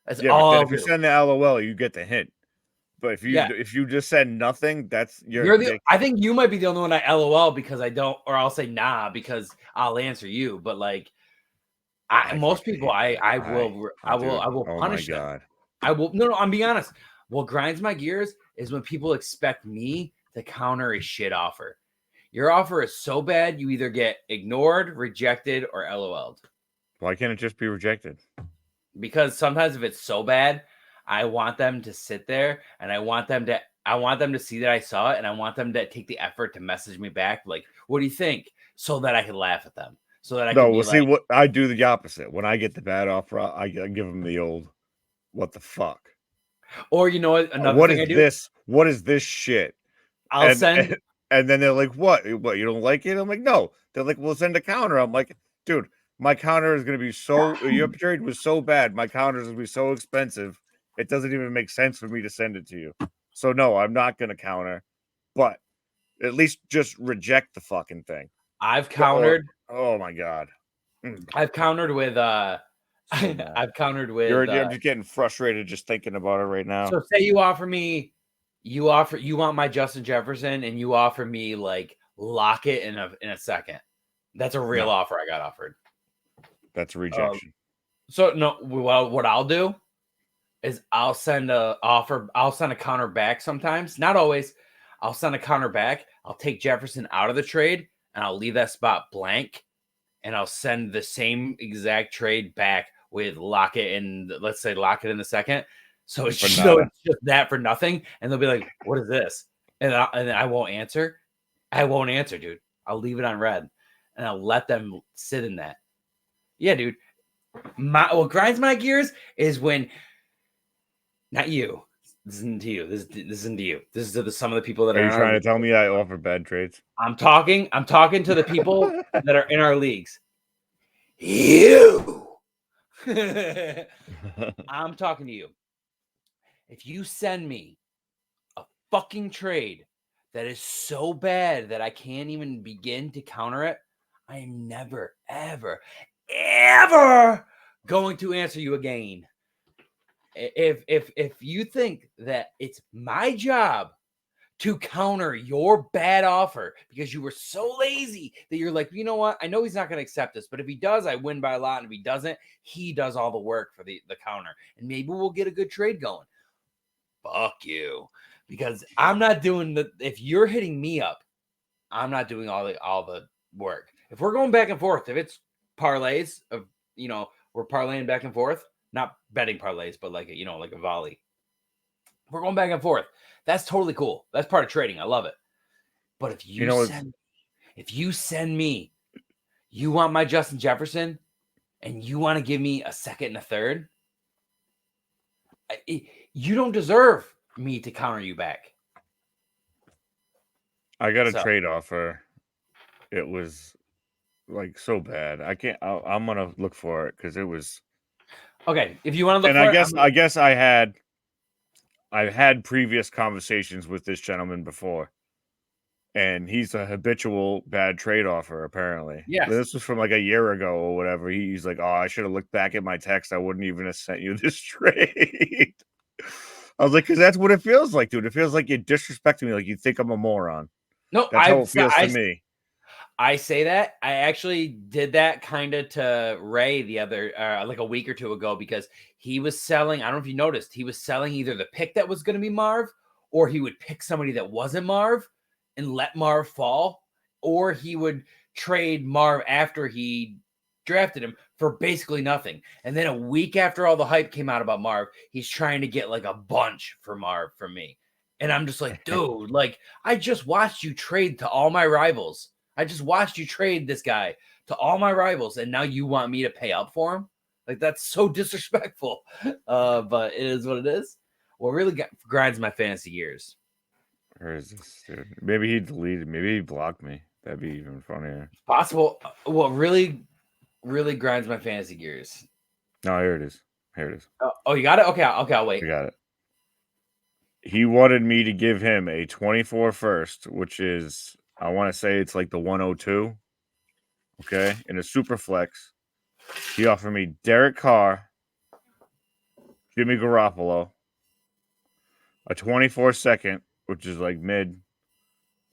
That's all. But then if you send the LOL, you get the hint. But if Yeah. you just said nothing, that's You're the. I think you might be the only one I LOL because I don't, or I'll say nah because I'll answer you. But like, most fucking people, hate that. I will Oh my punish them. god. I will. No, I'm being honest. What grinds my gears is when people expect me to counter a shit offer. Your offer is so bad, you either get ignored, rejected, or LOL'd. Why can't it just be rejected? Because sometimes if it's so bad, I want them to sit there and I want them to see that I saw it, and I want them to take the effort to message me back, like, what do you think? So that I can laugh at them. So that I can No, be well, see like, what I do the opposite. When I get the bad offer, I give them the old, what the fuck? or you know what, another What thing I is do, this? What is this shit? I'll And send and then they're like, what? What, you don't like it? I'm like, no. They're like, well, send a counter. I'm like, dude, my counter is gonna be so your trade was so bad, my counter is gonna be so expensive, it doesn't even make sense for me to send it to you. So no, I'm not gonna counter, but at least just reject the fucking thing. I've countered Oh my god. I've countered with So mad. I've countered with I'm just getting frustrated just thinking about it right now. so say you offer me you want my Justin Jefferson and you offer me like Lockett in a second. That's a real No. offer I got offered. That's a rejection. So no, well, what I'll do is I'll send a counter back sometimes, not always. I'll send a counter back. I'll take Jefferson out of the trade and I'll leave that spot blank, and I'll send the same exact trade back with Lockett and let's say Lockett in the second. So it's just that for nothing, and they'll be like, "What is this?" And I won't answer. I won't answer, dude. I'll leave it on red, and I'll let them sit in that. Yeah, dude. What grinds my gears is when, not you. This isn't to you. This isn't to you. This is to some of the people that Are are you in our trying to league. tell me I offer bad trades? I'm talking to the people that are in our leagues. You. I'm talking to you. If you send me a fucking trade that is so bad that I can't even begin to counter it, I am never, ever, ever going to answer you again. If you think that it's my job to counter your bad offer because you were so lazy that you're like, you know what? I know he's not going to accept this, but if he does, I win by a lot. And if he doesn't, he does all the work for the counter. And maybe we'll get a good trade going. Fuck you. Because I'm not doing if you're hitting me up, I'm not doing all the work. If we're going back and forth, if it's parlays of, we're parlaying back and forth, not betting parlays, but like a volley. We're going back and forth. That's totally cool. That's part of trading. I love it. But if you send me, you want my Justin Jefferson, and you want to give me a second and a third, you don't deserve me to counter you back. I got a trade offer. It was like so bad. I'm gonna look for it because it was okay. If you want to look and for I guess I've had previous conversations with this gentleman before, and he's a habitual bad trade offer. Apparently, yes. This was from like a year ago or whatever. He's like, "Oh, I should have looked back at my text. I wouldn't even have sent you this trade." I was like, "Because that's what it feels like, dude. It feels like you're disrespecting me. Like you think I'm a moron." No, that's how it feels to me. I say that. I actually did that kind of to Ray the other, like a week or two ago, because he was selling. I don't know if you noticed, he was selling either the pick that was going to be Marv, or he would pick somebody that wasn't Marv and let Marv fall, or he would trade Marv after he drafted him for basically nothing. And then a week after all the hype came out about Marv, he's trying to get like a bunch for Marv from me. And I'm just like, dude, like I just watched you trade to all my rivals. I just watched you trade this guy to all my rivals, and now you want me to pay up for him? Like, that's so disrespectful. But it is what it is. What really grinds my fantasy gears. Where is this, dude? Maybe he deleted. Maybe he blocked me. That'd be even funnier. It's possible. What really, really grinds my fantasy gears. No, here it is. Here it is. Oh, you got it? Okay, I'll wait. I got it. He wanted me to give him a 24 first, which is, I want to say it's like the 102. Okay. In a super flex. He offered me Derek Carr, Jimmy Garoppolo, a 24 second, which is like mid,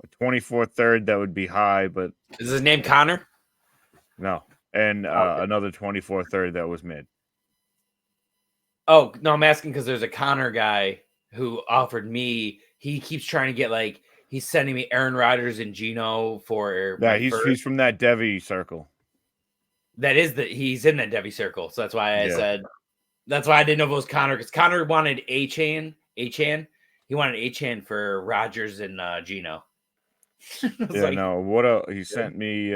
a 24 third that would be high, but Is his name Connor? no, and Okay. another 24 third that was mid. Oh, no, I'm asking because there's a Connor guy who offered me. He keeps trying to get like he's sending me Aaron Rodgers and Geno for Yeah, my first. he's from that Devi circle. That is he's in that Devi circle. So that's why I Yeah. said that's why I didn't know if it was Connor because Connor wanted Achan. He wanted Achan for Rodgers and Geno. I was Yeah, like, no. He sent me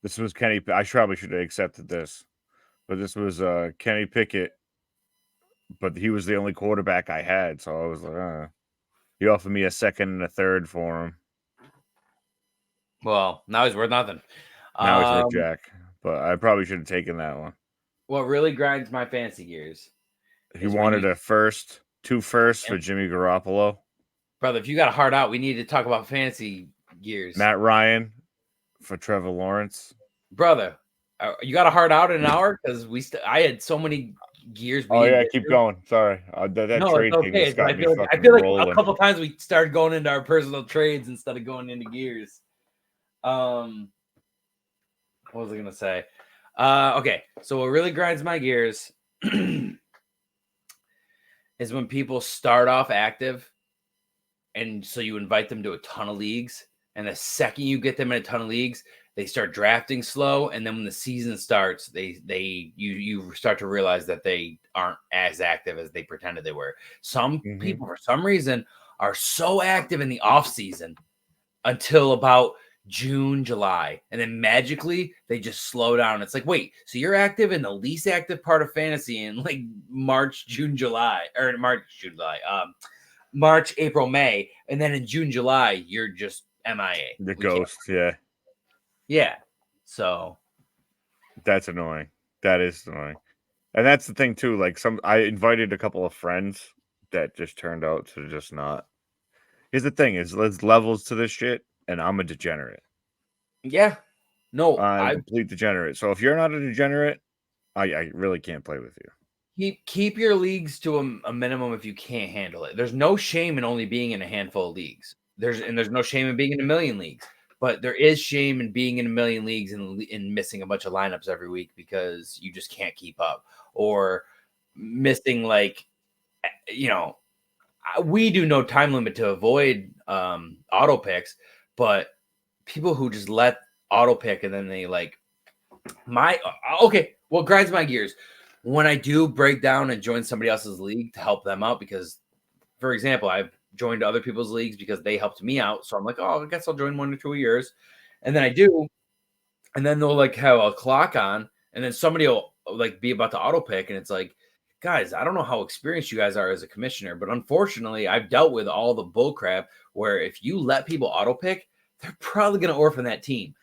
this was Kenny. I probably should have accepted this, but this was Kenny Pickett. But he was the only quarterback I had, so I was like, he offered me a second and a third for him. well, now he's worth nothing. Now he's worth jack, but I probably should have taken that one. What really grinds my fancy gears, He wanted two firsts for Jimmy Garoppolo. brother. If you got a heart out, we need to talk about fancy gears. Matt Ryan for Trevor Lawrence. Brother, you got a heart out in an hour because I had so many gears. Oh yeah, keep going. Sorry, that No, trade it's thing okay. just got me I fucking feel like rolling. a couple times we started going into our personal trades instead of going into gears. What was I gonna say? Okay, so what really grinds my gears is when people start off active, and so you invite them to a ton of leagues, and the second you get them in a ton of leagues, they start drafting slow, and then when the season starts, you start to realize that they aren't as active as they pretended they were. Some people, for some reason, are so active in the off season until about June, July, and then magically they just slow down. It's like, wait, so you're active in the least active part of fantasy in like March, April, May, and then in June, July, you're just MIA. The ghost, yeah. Yeah. So that's annoying. That is annoying. And that's the thing too. Like I invited a couple of friends that just turned out to just not. Here's the thing: there's levels to this shit, and I'm a degenerate. Yeah. No, I'm a complete degenerate. So if you're not a degenerate, I really can't play with you. Keep your leagues to a minimum if you can't handle it. There's no shame in only being in a handful of leagues. There's no shame in being in a million leagues. But there is shame in being in a million leagues and missing a bunch of lineups every week because you just can't keep up, or missing we do no time limit to avoid auto picks, but people who just let auto pick and then they what grinds my gears when I do break down and join somebody else's league to help them out because, for example, I've joined other people's leagues because they helped me out. So I'm like, oh, I guess I'll join 1 or 2 years. And then I do. And then they'll have a clock on. And then somebody will be about to auto pick. And it's like, guys, I don't know how experienced you guys are as a commissioner, but unfortunately, I've dealt with all the bull crap where if you let people auto pick, they're probably going to orphan that team.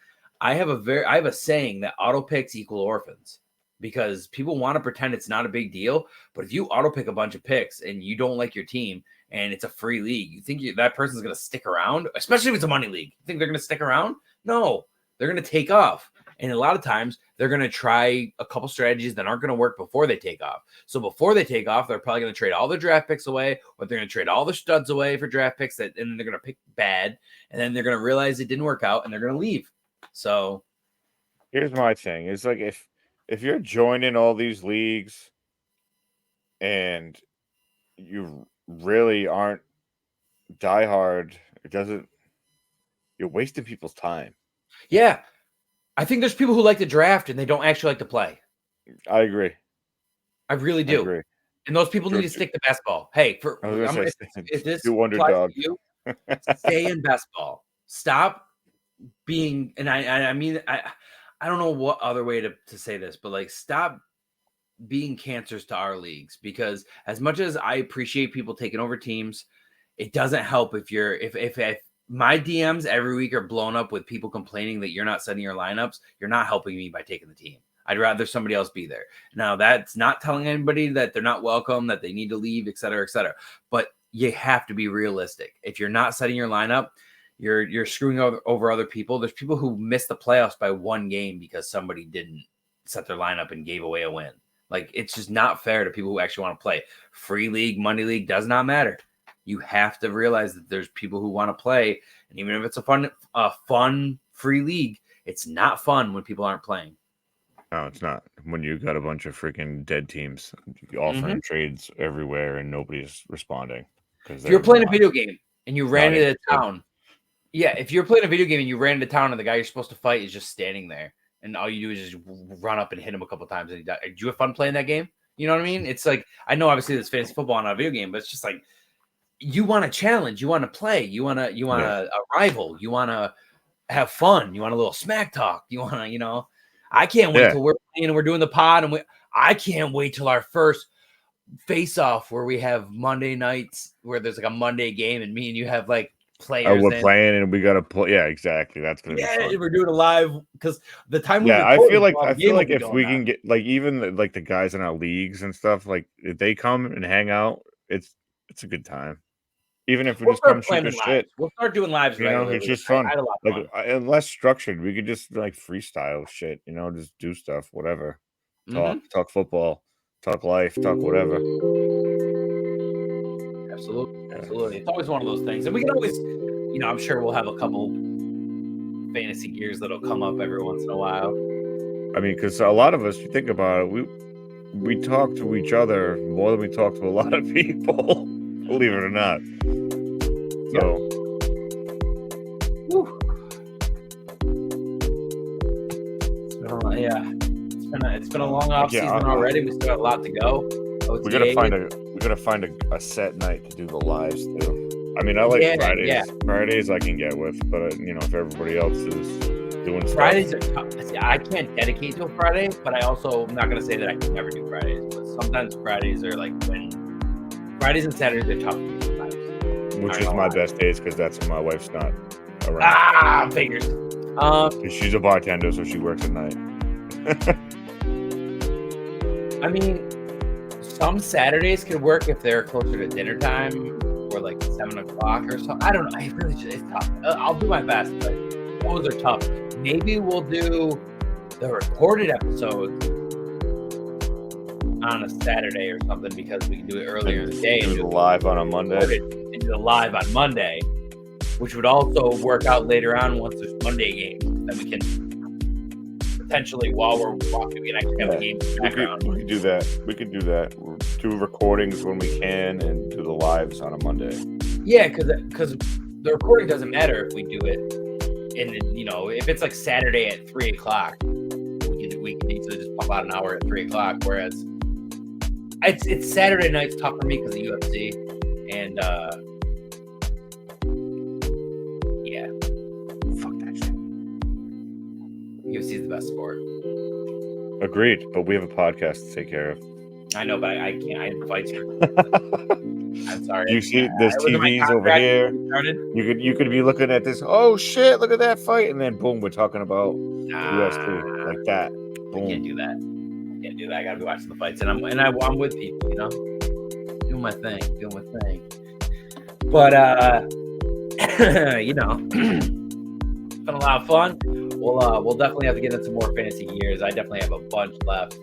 I have a saying that auto picks equal orphans. Because people want to pretend it's not a big deal, but if you auto pick a bunch of picks and you don't like your team and it's a free league, you think that person's going to stick around, especially if it's a money league. You think they're going to stick around? No, they're going to take off. And a lot of times they're going to try a couple strategies that aren't going to work before they take off. So before they take off, they're probably going to trade all their draft picks away, or they're going to trade all their studs away for draft picks and then they're going to pick bad. And then they're going to realize it didn't work out and they're going to leave. So here's my thing. It's like if you're joining all these leagues and you really aren't diehard, you're wasting people's time. Yeah. I think there's people who like to draft and they don't actually like to play. I agree. I really do. Agree. And those people need to stick to basketball. Hey, if this applies to you, stay in basketball. Stop being, and I mean, I don't know what other way to say this, but stop being cancers to our leagues, because as much as I appreciate people taking over teams, it doesn't help if my DMs every week are blown up with people complaining that you're not setting your lineups. You're not helping me by taking the team. I'd rather somebody else be there. Now, that's not telling anybody that they're not welcome, that they need to leave, et cetera, et cetera. But you have to be realistic. If you're not setting your lineup, you're screwing over other people. There's people who miss the playoffs by one game because somebody didn't set their lineup and gave away a win. Like, it's just not fair to people who actually want to play. Free league, money league, does not matter. You have to realize that there's people who want to play, and even if it's a fun free league, it's not fun when people aren't playing. No, it's not. When you got a bunch of freaking dead teams offering trades everywhere and nobody's responding. If you're playing a video game and you ran into town, if you're playing a video game and you ran into town and the guy you're supposed to fight is just standing there, and all you do is just run up and hit him a couple times and he died. Did you have fun playing that game? You know what I mean? It's like, I know obviously it's fantasy football, not a video game, but it's just like, you want a challenge, you want to play, you want a rival, you want to have fun, you want a little smack talk, you want to, I can't wait till we're playing and we're doing the pod, and I can't wait till our first face off where we have Monday nights where there's like a Monday game and me and you have like players. We're playing and we got to play. Yeah, exactly. That's gonna be fun. We're doing it live because the time. I feel like if we can get like even like the guys in our leagues and stuff, like if they come and hang out, it's a good time. Even if we just come shoot the shit, we'll start doing lives. It's just fun. And less structured. We could just like freestyle shit. Just do stuff, whatever. Talk football, talk life, talk whatever. Absolutely. It's always one of those things, and we can always, I'm sure we'll have a couple fantasy gears that'll come up every once in a while. I mean, because a lot of us, you think about it, we talk to each other more than we talk to a lot of people. Believe it or not. So, it's been a long off season already. We still got a lot to go. We gotta find a set night to do the lives too. I mean, I like Fridays. Yeah. Fridays I can get with, but if everybody else is doing stuff. Fridays are tough. I can't dedicate to a Friday, but I also am not gonna say that I can never do Fridays. But sometimes Fridays are like Fridays and Saturdays are tough. Which is my best days because that's when my wife's not around. Figures. She's a bartender, so she works at night. I mean, some Saturdays could work if they're closer to dinner time or like 7 o'clock or something. I don't know. It's tough. I'll do my best, but those are tough. Maybe we'll do the recorded episodes on a Saturday or something because we can do it earlier in the day. Do it live on a Monday. And do it live on Monday, which would also work out later on once there's Monday games. Then we can potentially, while we're walking, we can actually have a game in the background. We could do that. We'll do recordings when we can and do the lives on a Monday. Yeah, because the recording doesn't matter if we do it. And if it's like Saturday at 3 o'clock, we can easily just pop out an hour at 3 o'clock. Whereas it's Saturday nights tough for me because of UFC, and fuck that shit. UFC is the best sport. Agreed, but we have a podcast to take care of. I know, but I can't. I invite you. I'm sorry. You see, there's TVs over here. You could be looking at this. Oh shit! Look at that fight, and then boom, we're talking about UFC like that. Boom. I can't do that. I gotta be watching the fights, and I'm with people, doing my thing. But it's been a lot of fun. We'll definitely have to get into more fantasy gears. I definitely have a bunch left.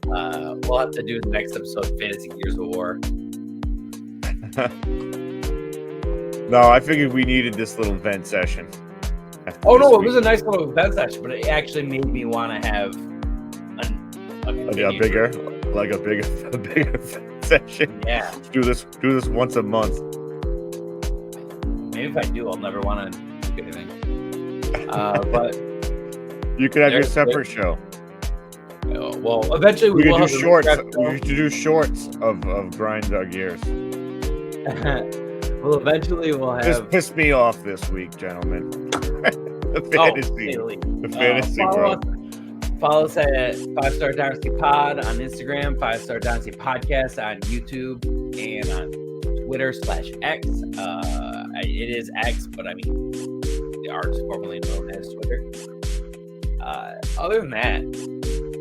We'll have to do the next episode, Fantasy Gears of War. No, I figured we needed this little vent session. Oh no, it was a nice little vent session, but it actually made me want to have a bigger session. Yeah. Do this once a month. Maybe if I do, I'll never want to do anything. But you could have your separate show. Well, eventually we will do shorts. We should do shorts of grind our gears. Well, eventually we'll have. Just pissed me off this week, gentlemen. The fantasy group. Follow us at 5-Star Dynasty Pod on Instagram, 5-Star Dynasty Podcast on YouTube, and on Twitter/X. It is X, but I mean, the art's formerly known as Twitter. Other than that,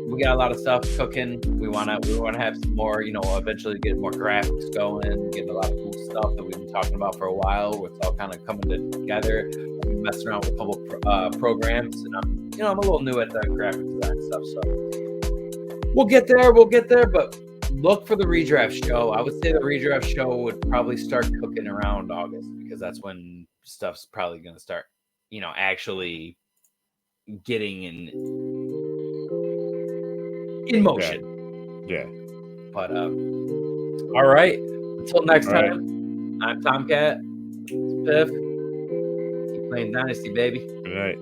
we got a lot of stuff cooking. We wanna have some more, eventually get more graphics going, get a lot of cool stuff that we've been talking about for a while. It's all kind of coming together. We've been messing around with a couple programs, and I'm a little new at the graphic design stuff, so We'll get there, but look for the redraft show. I would say the redraft show would probably start cooking around August because that's when stuff's probably going to start, actually getting in motion. Yeah. But all right. Until next time, I'm Tomcat. It's Piff. Keep playing Dynasty, baby. Good night.